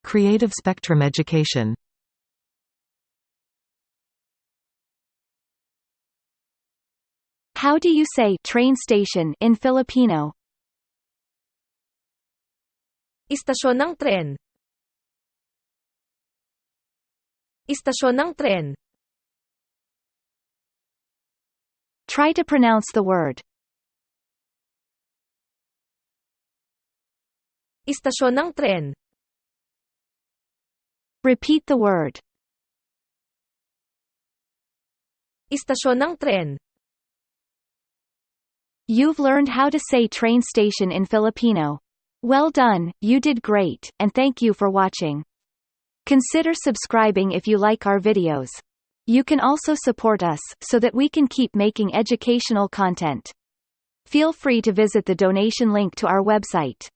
Creative spectrum education. How do you say train station in Filipino? Istasyon ng tren. Istasyon ng tren. Try to pronounce the word. Istasyon ng tren. Repeat the word. Istasyon ng tren. You've learned how to say train station in Filipino. Well done, you did great, and thank you for watching. Consider subscribing if you like our videos. You can also support us, so that we can keep making educational content. Feel free to visit the donation link to our website.